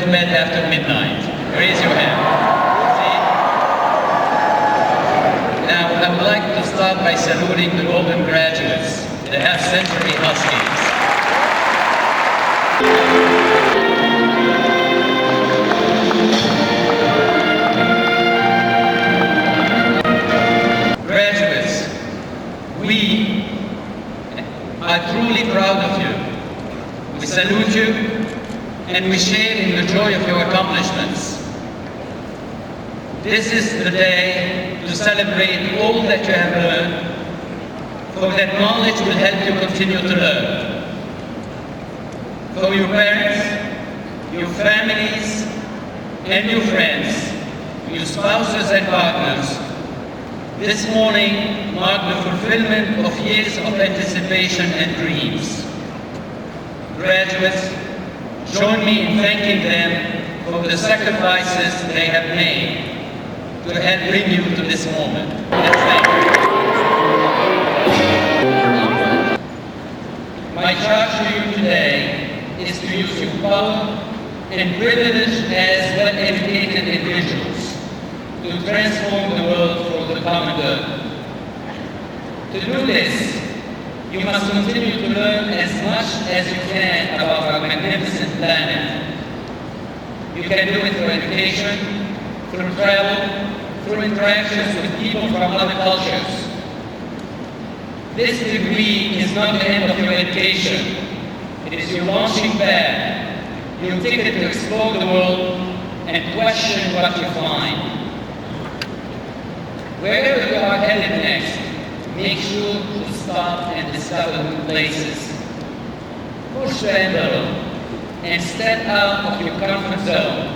to bed after midnight? Raise your hand. See? Now, I would like to start by saluting the golden graduates, the half-century Huskies. Graduates, we are truly proud of you. We salute you and we share in the joy of your accomplishments. This is the day to celebrate all that you have learned, for that knowledge will help you continue to learn. For your parents, your families, and your friends, your spouses and partners, this morning marked the fulfillment of years of anticipation and dreams. Graduates, join me in thanking them for the sacrifices they have made to help bring you to this moment. Let's thank you. My charge to you today is to use your power and privilege as well-educated individuals to transform the world for the common good. To do this, you must continue to learn as much as you can about our magnificent planet. You can do it through education, through travel, through interactions with people from other cultures. This degree is not the end of your education. It is your launching pad, your ticket to explore the world and question what you find. Wherever you are headed next, make sure to stop and discover new places. Push the envelope and step out of your comfort zone.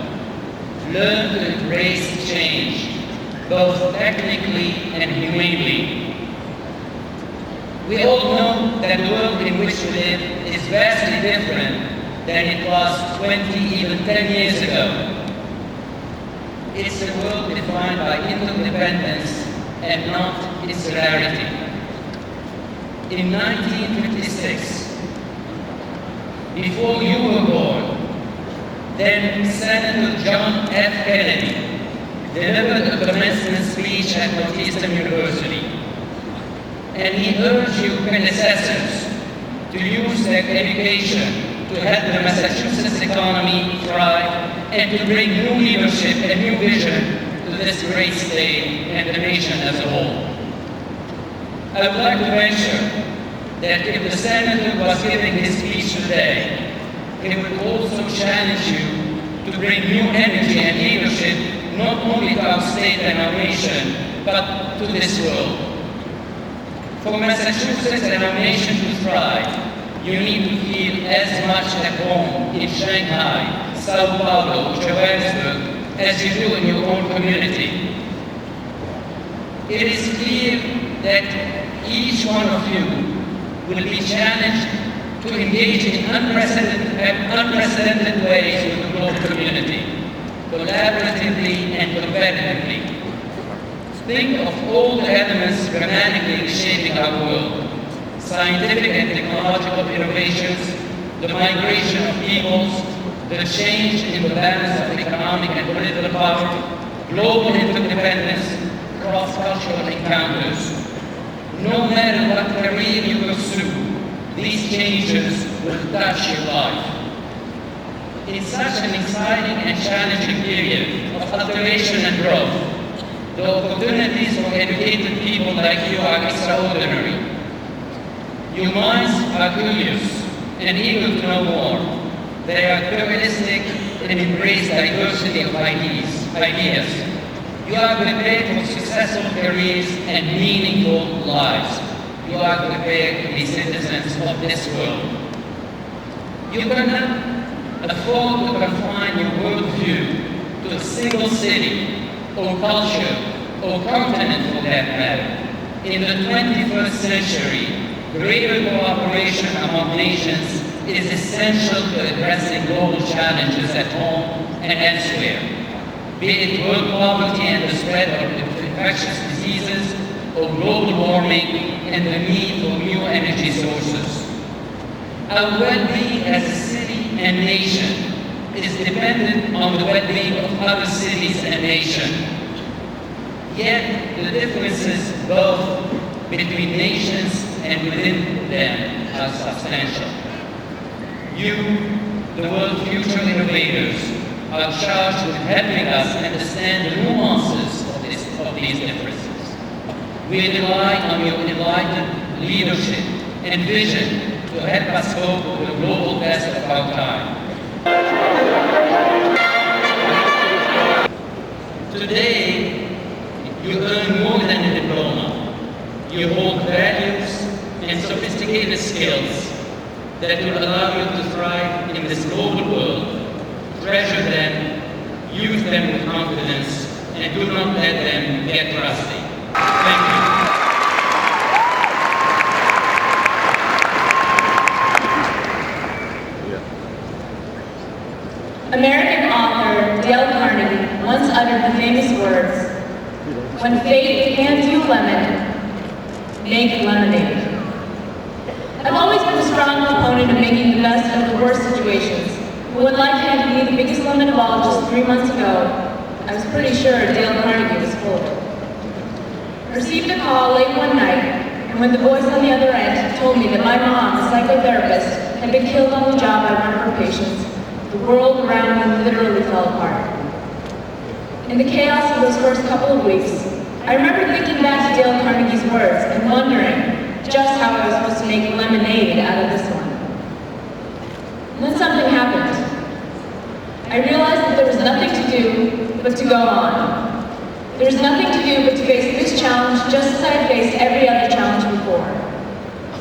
Learn to embrace change, both technically and humanely. We all know that the world in which we live is vastly different than it was 20, even 10 years ago. It's a world defined by interdependence and not insularity. In 1956, before you were born, then Senator John F. Kennedy delivered a commencement speech at Northeastern University, and he urged your predecessors to use their education to help the Massachusetts economy thrive and to bring new leadership and new vision to this great state and the nation as a whole. I would like to mention that if the Senator was giving his speech today, he would also challenge you to bring new energy and leadership not only to our state and our nation, but to this world. For Massachusetts and our nation to thrive, you need to feel as much at home in Shanghai, Sao Paulo, Johannesburg, as you do in your own community. It is clear that each one of you will be challenged to engage in unprecedented ways with the global community, collaboratively and competitively. Think of all the elements dramatically reshaping our world: scientific and technological innovations, the migration of peoples, the change in the balance of economic and political power, global interdependence, cross-cultural encounters. No matter what career you pursue, these changes will touch your life. In such an exciting and challenging period of alteration and growth, the opportunities for educated people like you are extraordinary. Your minds are curious and eager to know more. They are pluralistic and embrace diversity of ideas. You are prepared for successful careers and meaningful lives. You are prepared to be citizens of this world. You cannot afford to confine your worldview to a single city or culture or continent for that matter. In the 21st century, greater cooperation among nations is essential to addressing global challenges at home and elsewhere, be it world poverty and the spread of infectious diseases, or global warming and the need for new energy sources. Our well-being as a city and nation is dependent on the well-being of other cities and nations. Yet the differences both between nations and within them are substantial. You, the world's future innovators, are charged with helping us understand the nuances of these differences. We rely on your enlightened leadership and vision to help us cope with the global test of our time. Today, you earn more than a diploma. You hold values and sophisticated skills that will allow you to thrive in this global world. Treasure them, use them with confidence, and do not let them get rusty. Thank you. American author Dale Carnegie once uttered the famous words, "When fate hands you a lemon, make lemonade." I've always been a strong proponent of making the best of the worst situations. But when life handed me the biggest lemon of all just 3 months ago, I was pretty sure Dale Carnegie was full of it. I received a call late one night, and when the voice on the other end told me that my mom, a psychotherapist, had been killed on the job by one of her patients, the world around me literally fell apart. In the chaos of those first couple of weeks, I remember thinking back to Dale Carnegie's words and wondering just how I was supposed to make lemonade out of this one. And then something happened. I realized that there was nothing to do but to go on. There was nothing to do but to face this challenge just as I had faced every other challenge before.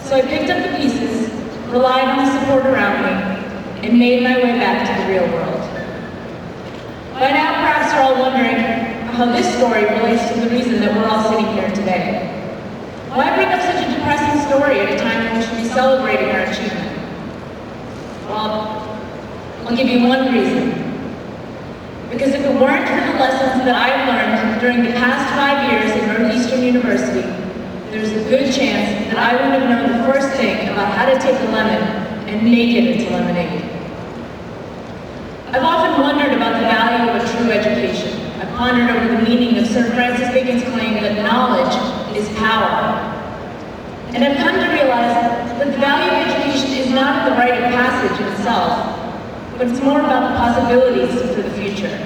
So I picked up the pieces, relied on the support around me, and made my way back to the real world. By now, perhaps you're all wondering how this story relates to the reason that we're all sitting here today. Why bring up such a depressing story at a time when we should be celebrating our achievement? Well, I'll give you one reason. Because if it weren't for the lessons that I've learned during the past 5 years at Northeastern University, there's a good chance that I wouldn't have known the first thing about how to take a lemon and make it into lemonade. I've often wondered about the value of a true education. I've pondered over the meaning of Sir Francis Bacon's claim that knowledge is power. And I've come to realize that the value of education is not the rite of passage itself, but it's more about the possibilities for the future.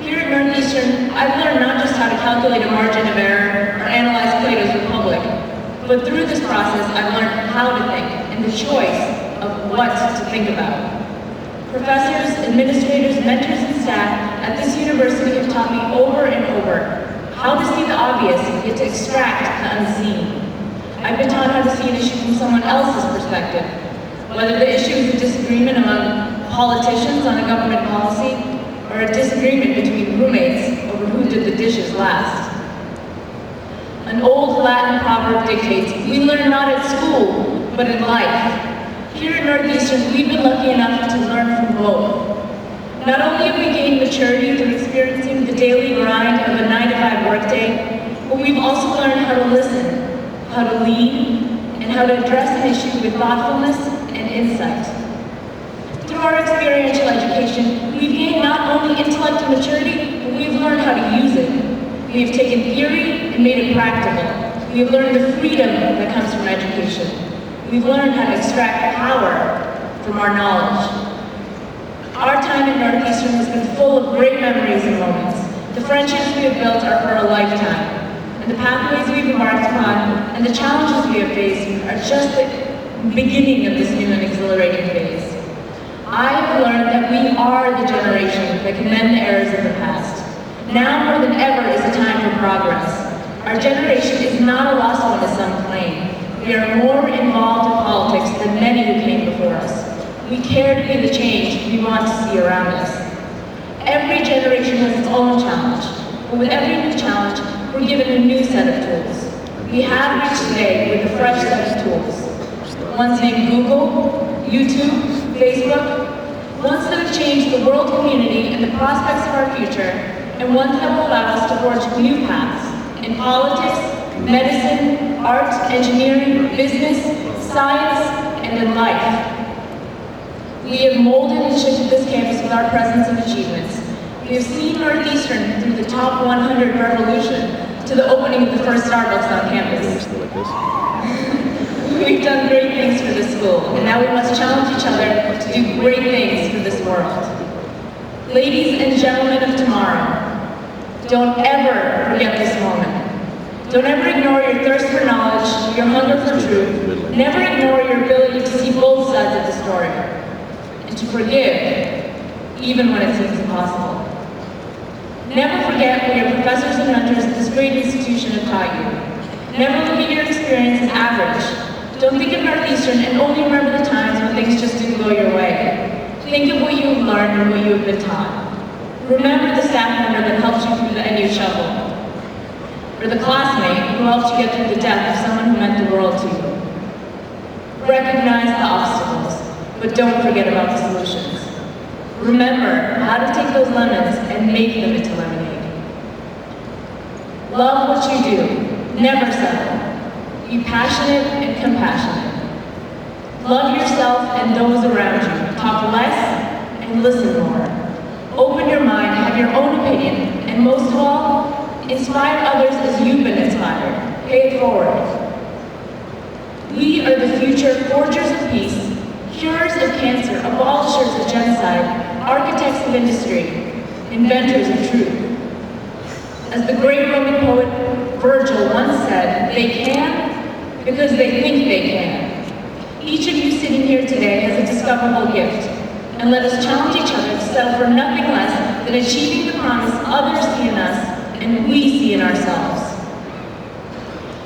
Here at Northeastern, I've learned not just how to calculate a margin of error or analyze Plato's Republic, but through this process, I've learned how to think and the choice of what to think about. Professors, administrators, mentors, and staff at this university have taught me over and over how to see the obvious yet to extract the unseen. I've been taught how to see an issue from someone else's perspective, whether the issue is a disagreement among politicians on a government policy or a disagreement between roommates over who did the dishes last. An old Latin proverb dictates, we learn not at school, but in life. Here at Northeastern, we've been lucky enough to learn from both. Not only have we gained maturity through experiencing the daily grind of a 9-to-5 workday, but we've also learned how to listen, how to lead, and how to address an issue with thoughtfulness and insight. Through our experiential education, we've gained not only intellect and maturity, but we've learned how to use it. We have taken theory and made it practical. We have learned the freedom that comes from education. We've learned how to extract power from our knowledge. Our time at Northeastern has been full of great memories and moments. The friendships we have built are for a lifetime, and the pathways we've embarked upon and the challenges we have faced are just the beginning of this new and exhilarating phase. I have learned that we are the generation that can mend the errors of the past. Now more than ever is a time for progress. Our generation is not a lost one as some claim. We are more involved in politics than many who came before us. We care to be the change we want to see around us. Every generation has its own challenge, but with every new challenge, we're given a new set of tools. We have reached today with a fresh set of tools. Ones named Google, YouTube, Facebook, ones that have changed the world community and the prospects of our future, and ones that will allow us to forge new paths in politics, medicine, art, engineering, business, science, and in life. We have molded and shifted this campus with our presence and achievements. We have seen Northeastern through the top 100 revolution to the opening of the first Starbucks on campus. We've done great things for this school, and now we must challenge each other to do great things for this world. Ladies and gentlemen of tomorrow, don't ever forget this moment. Don't ever ignore your thirst for knowledge, your hunger for truth. Never ignore your ability to see both sides of the story, and to forgive, even when it seems impossible. Never forget what your professors and mentors at this great institution have taught you. Never look at your experience as average. Don't think of Northeastern and only remember the times when things just didn't go your way. Think of what you have learned and what you have been taught. Remember the staff member that helped you through the NU shovel, or the classmate who helped you get through the death of someone who meant the world to you. Recognize the obstacles, but don't forget about the solutions. Remember how to take those lemons and make them into lemonade. Love what you do. Never settle. Be passionate and compassionate. Love yourself and those around you. Talk less and listen more. Open your mind, have your own opinion, and most of all, inspire others as you've been inspired. Pay it forward. We are the future forgers of peace, curers of cancer, abolishers of genocide, architects of industry, inventors of truth. As the great Roman poet Virgil once said, they can because they think they can. Each of you sitting here today has a discoverable gift, and let us challenge each other to settle for nothing less than achieving the promise others see in us and we see in ourselves.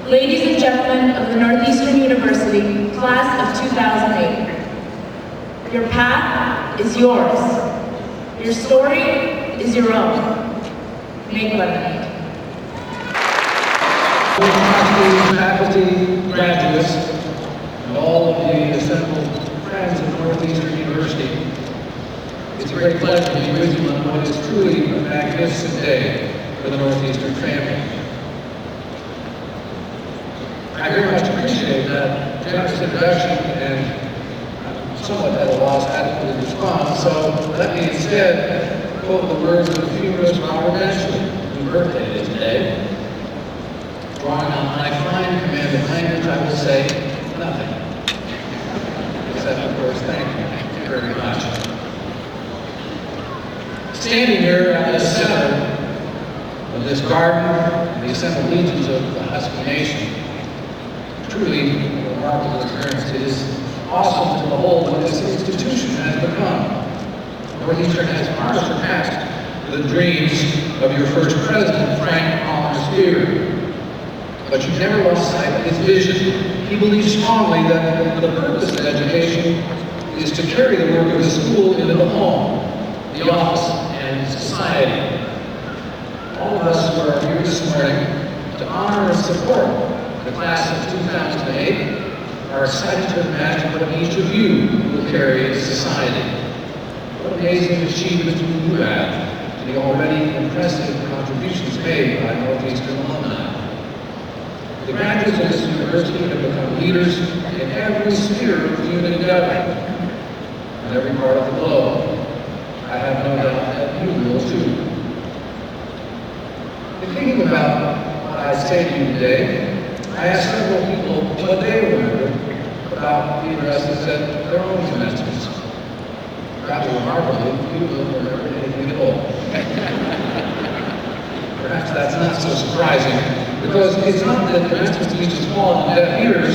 Ladies and gentlemen of the Northeastern University, class of 2008, your path is yours. Your story is your own. Make lemonade. Faculty, graduates, and all of the assembled friends of Northeastern University, it's a great pleasure to be with you on what is truly a magnificent day for the Northeastern family. I very much appreciate that generous introduction, and I'm somewhat at a loss how to respond, so let me instead quote the words of the humorist Robert Benson, whose birthday is today. Drawing on my fine command of language, I will say nothing. Except, of course, thank you very much. Standing here at the center of this garden, the assembled legions of the Husky Nation, truly a remarkable experience. It is awesome to behold what this institution has become. Northeastern has far surpassed the dreams of your first president, Frank Palmer. But you never lost sight of his vision. He believed strongly that the purpose of education is to carry the work of the school into the home, the office, and society. All of us who are here this morning to honor and support the class of 2008 are excited to imagine what each of you will carry into society. What amazing achievements do you have to the already impressive contributions made by Northeastern alumni. The graduates of this university have become leaders in every sphere of human government, in every part of the globe. I have no doubt that you will too. In thinking about what I say to you today, I asked several people what they remember about the addresses at their own semesters. Rather remarkably, few of them remember anything at all. Perhaps that's not so surprising, because it's not that the rest of the speeches fall on deaf ears,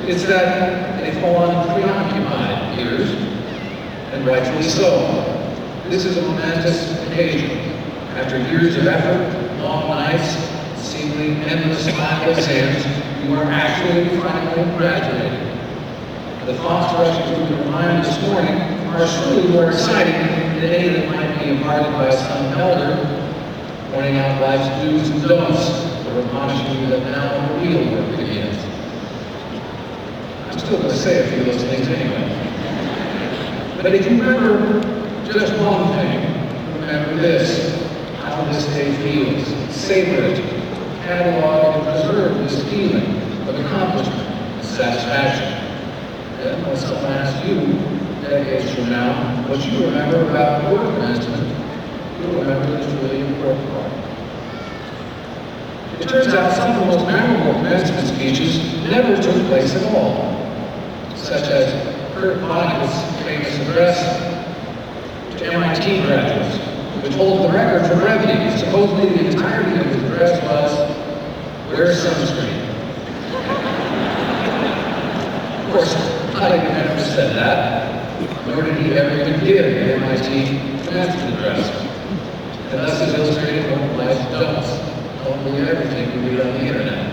it's that they fall on preoccupied ears, and rightfully so. This is a momentous occasion. After years of effort, long nights, seemingly endless lab exams, you are actually finally graduating. The thoughts rushing through your mind this morning are surely more exciting than any that might be imparted by some elder, pointing out life's do's and don'ts, or admonishing you that now the real work begins. I'm still going to say a few of those things anyway. But if you remember just one thing, remember this: how this day feels. Savor it. Catalog and preserve this feeling of accomplishment and satisfaction. Then when someone asks you, decades from now, what you remember about your commencement, you'll remember this really important part. It turns out some of the most memorable commencement speeches never took place at all, such as Kurt Vonnegut's famous address to MIT graduates, which holds the record for brevity. Supposedly the entirety of his address was, "Wear sunscreen." Of course, Vonnegut never said that, nor did he ever even give an MIT commencement address. And thus is illustrated what life does. Don't believe everything you read on the internet.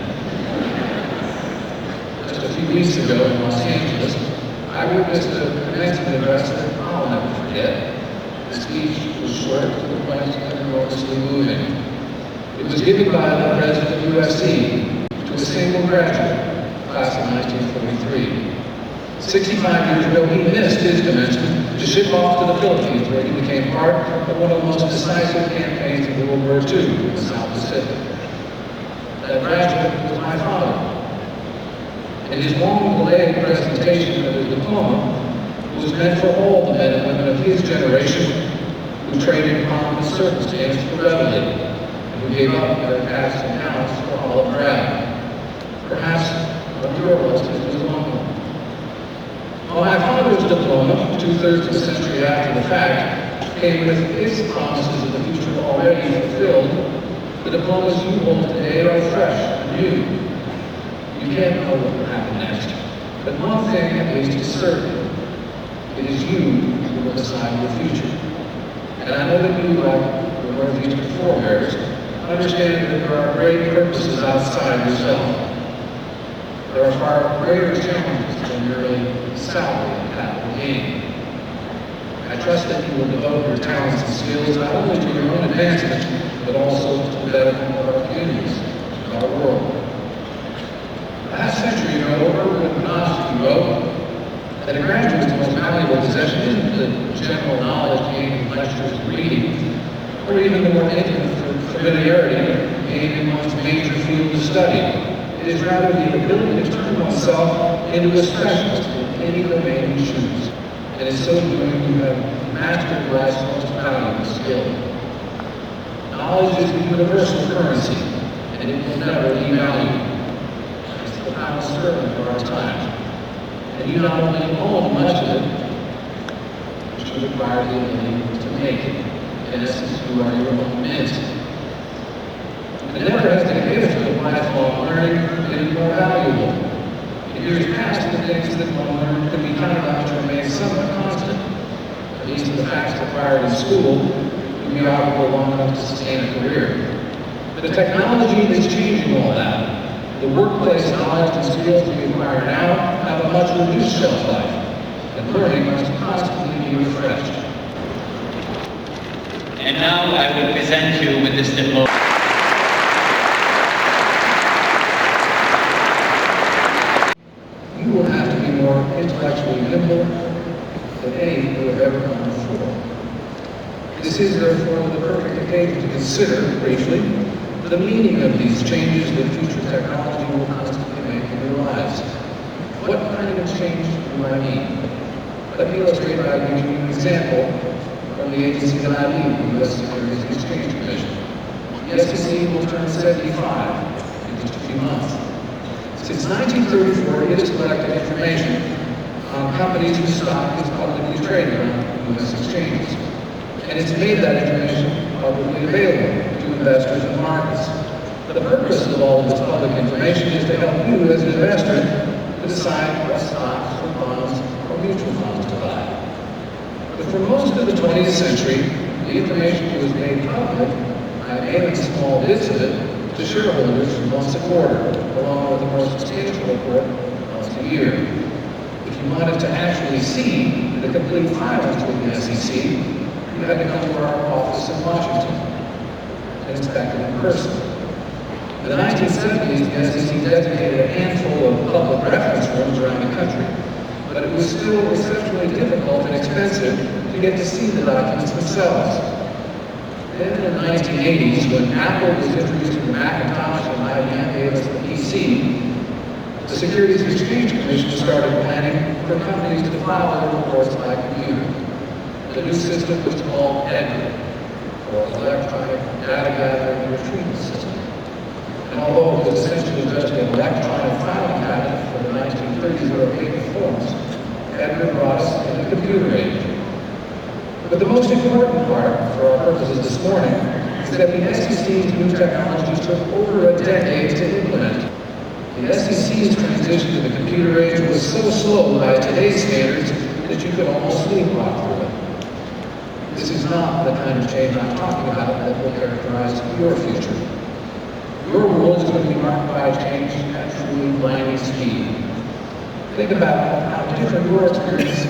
Just a few weeks ago in Los Angeles, I witnessed a commencement address that I'll never forget. The speech was short, to the point, and enormously moving. It was given by the president of USC to a single graduate, class of 1943. 65 years ago, he missed his commencement to ship off to the Philippines, where he became part of one of the most decisive campaigns in World War II in the South Pacific. That graduate was my father. And his long-delayed presentation of his diploma was meant for all the men and women of his generation who traded pomp and circumstance for reveille, and who gave up their past and talents for olive drab. Perhaps what your relative was among them. Well, my father's diploma, 2/3 of a century after the fact, came with his promises of the future already fulfilled. The diplomas you hold today are fresh and new. You can't know what will happen next. But one thing at least is certain. It is you who will decide your future. And I know that you, like your Northeastern forebears, understand that there are great purposes outside yourself. There are far greater challenges than merely salary and capital gain. I trust that you will devote your talents and skills not only to your own advancement, but also to the betterment of our communities and our world. A half century ago, Erwin Panofsky wrote that a graduate's most valuable possession isn't the general knowledge gained in lectures and reading, or even the more intimate familiarity gained in one's major field of study. It is rather the ability to turn oneself into a specialist in any domain you choose. And in so doing, you have mastered life's most valuable skill. Knowledge is the universal currency, and it will never be valued. It's the final servant of our time. And you not only own much of it, but you require the ability to make it. In essence, you are your own mint. And never has the gift of lifelong learning been more valuable. In years past, the things that one learned could be counted on to remain somewhat constant. At least the facts acquired in school would be valuable long enough to sustain a career. But the technology is changing all that. The workplace knowledge and skills we acquire now have a much reduced shelf life, and learning must constantly be refreshed. And now I will present you with this diploma. You will have to be more intellectually nimble than any who have ever come before. This is therefore the perfect occasion to consider, briefly, the meaning of these changes that future technology will constantly make in your lives. What kind of change do I mean? Let me illustrate by giving you an example from the agency that I lead, the U.S. Securities and Exchange Commission. The SEC will turn 75 in just a few months. Since 1934, it has collected information on companies whose stock is publicly traded on U.S. exchanges. And it's made that information publicly available to investors and markets. The purpose of all this public information is to help you as an investor to decide what stocks or bonds or mutual funds to buy. But for most of the 20th century, the information was made public by mailing small bits of it to shareholders once a quarter, along with a more substantial report once a year. If you wanted to actually see the complete filings with the SEC, you had to come to our office in Washington and inspect it in person. In the 1970s, the SEC designated a handful of public reference rooms around the country, but it was still exceptionally difficult and expensive to get to see the documents themselves. Then in the 1980s, when Apple was introducing the Macintosh and IBM gave us the PC, the Securities and Exchange Commission started planning for companies to file their reports by computer. The new system was called EDGAR, or Electronic Data Gathering and Retrieval System. And although it was essentially just an electronic filing pattern for the 1930s or paper forms, EDGAR brought us into the computer age. But the most important part, for our purposes this morning, is that the SEC's new technologies took over a decade to implement. The SEC's transition to the computer age was so slow by today's standards that you could almost sleepwalk through it. This is not the kind of change I'm talking about that will characterize your future. Your world is going to be marked by change at truly blinding speed. Think about how different your experience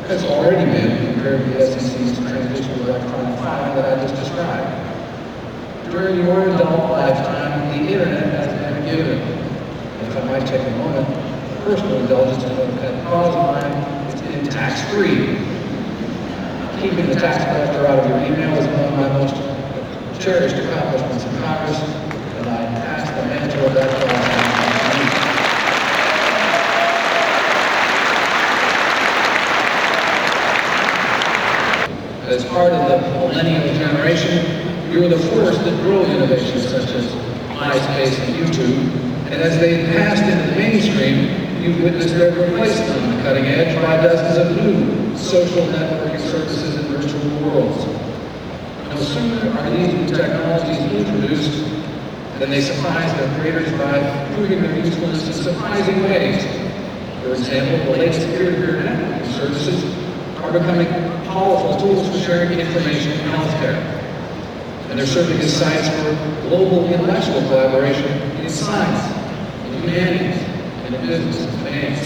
has already been compared to the SEC's transition to electronic filing that I just described. During your adult lifetime, the internet has been a given. And if I might take a moment, personal indulgence to note that cause of mine has been tax-free. Keeping the tax collector out of your email is one of my most cherished accomplishments in Congress, and I pass the mantle of that cause. As part of the millennial generation, you were the force that drove innovations such as MySpace and YouTube, and as they passed into the mainstream, you've witnessed their replacement on the cutting edge by dozens of new social networking services and virtual worlds. No sooner are these new technologies introduced than they surprise their creators by proving their usefulness in surprising ways. For example, the latest peer-to-peer networking services are becoming powerful tools for sharing information in healthcare. And they're serving as sites for global intellectual collaboration in science, in humanities, and in business and finance.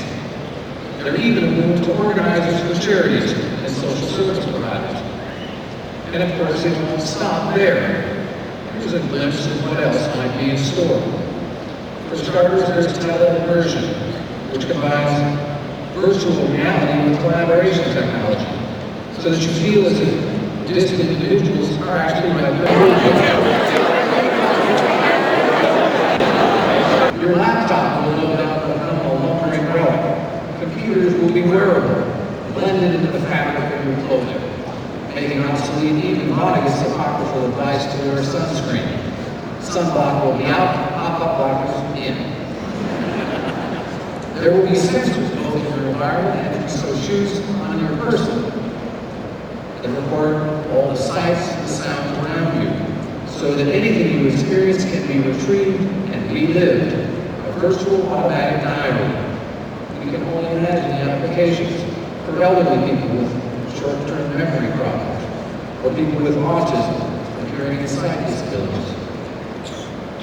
They're even a boon to organizers for charities and social service providers. And of course, it won't stop there. Here's a glimpse of what else might be in store. For starters, there's teleimmersion, which combines virtual reality with collaboration technology, so that you feel as if distant individuals are actually right there with you. Your laptop will no doubt become a lumbering relic. Computers will be wearable, blended into the fabric of your clothing, making obsolete even Vonnegut's apocryphal advice to wear sunscreen. Sunblock will be out, pop-up blockers in. There will be sensors both in your environment and in so shoes on your person that record all the sights and sounds around you, so that anything you experience can be retrieved and relived. A virtual automatic diary. You can only imagine the applications for elderly people with short-term memory problems, or people with autism and hearing and sight disabilities.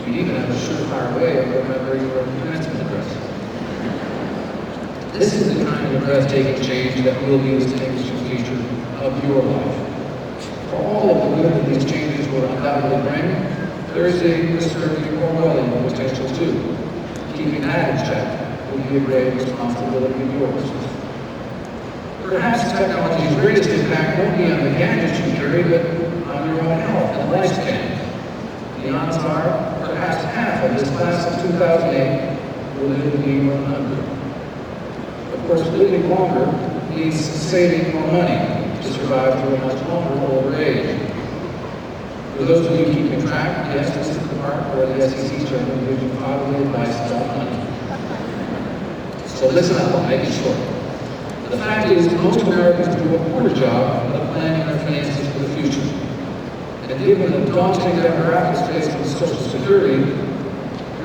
You even have a surefire way of remembering your commencement address. This is the kind of breathtaking change that will be a distinguishing feature of your life. For all of the good that these changes will undoubtedly bring, there is a disturbing Orwellian potential too. Keeping that in check will be a grave responsibility of yours. Perhaps technology's greatest impact won't be on the gadgets you carry, but on your own health and lifespan. The odds are perhaps half of this class of 2008 will live to be 100. Of course, living longer means saving more money to survive through a much longer older age. For those of you keeping track, yes, this is the part where the SEC Chairman gives you fatherly advice about money. So listen up, I'll make it short. The fact is, most Americans do a poor job of planning their finances for the future. And given the daunting demographics faced with Social Security,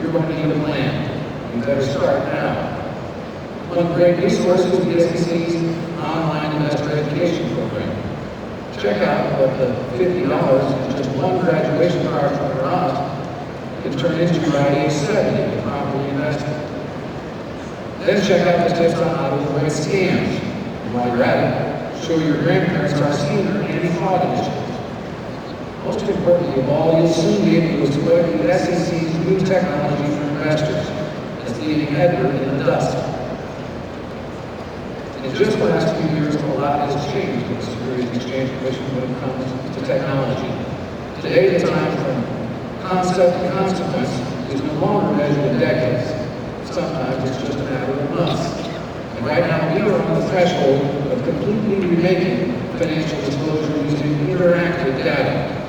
you're going to need a plan. You better start now. One great resource is the SEC's online investor education program. Check out what the $50 in just one graduation card from your aunt can turn into by age 70 if properly invested. Then check out the tips on how to avoid scams. And while you're at it, show your grandparents our senior anti-fraud initiatives. Most importantly of all, you'll soon be able to exploit the SEC's new technology for investors that's leaving EDGAR in the dust. In just the last few years, a lot has changed with the Securities and Exchange Commission when it comes to technology. Today, the time from concept to consequence is no longer measured in decades. Sometimes it's just a matter of months. And And right now, we are on the threshold of completely remaking financial disclosure using interactive data.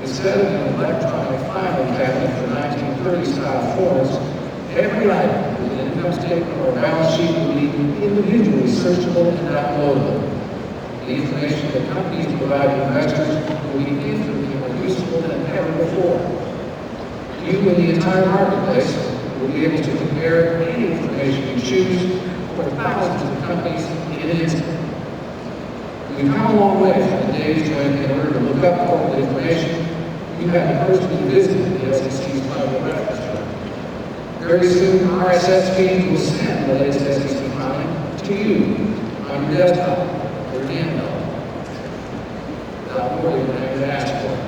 Instead of an electronic filing cabinet for 1930-style forms, every item with an income statement or balance sheet will be individually searchable and downloadable. The information that companies provide to investors will be infinitely more useful than ever before. You and the entire marketplace will be able to compare any information you choose for thousands of companies in an instant. We've come a long way from the days when, in order to look up corporate information, you had to personally visit the SEC's public register. Very soon, RSS feeds will send the latest SEC filing to you on your desktop or your email without more than having to ask for it.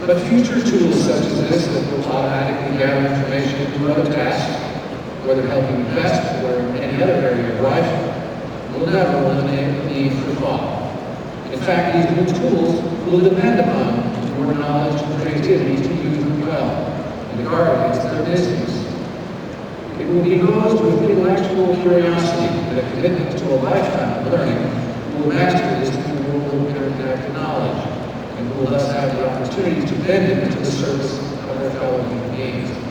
But future tools such as this that will automatically gather information to do other tasks, whether helping invest or in any other area of life, will never eliminate the need for thought. In fact, these new tools will depend upon your knowledge and creativity to use them well and to guard against their misuse. It will be those with intellectual curiosity and a commitment to a lifetime of learning who will master this new world of interconnected knowledge and who will thus have the opportunity to bend it into the service of their fellow human beings.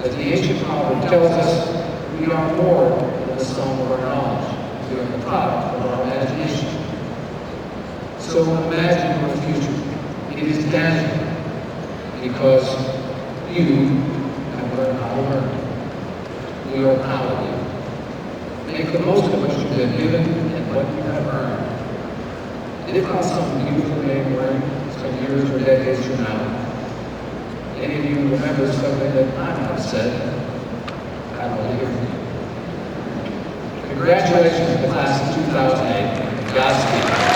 As the ancient proverb tells us, we are more than the sum of our knowledge. We are the product of our imagination. So imagine your future. It is tangible because you have learned how to learn. We are proud of you. Make the most of what you've been given and what you have earned. And if not some beautiful name learned some years or decades from now, any of you remember something that I might have said, I'd love to hear from you. Congratulations to the class of 2008. Godspeed.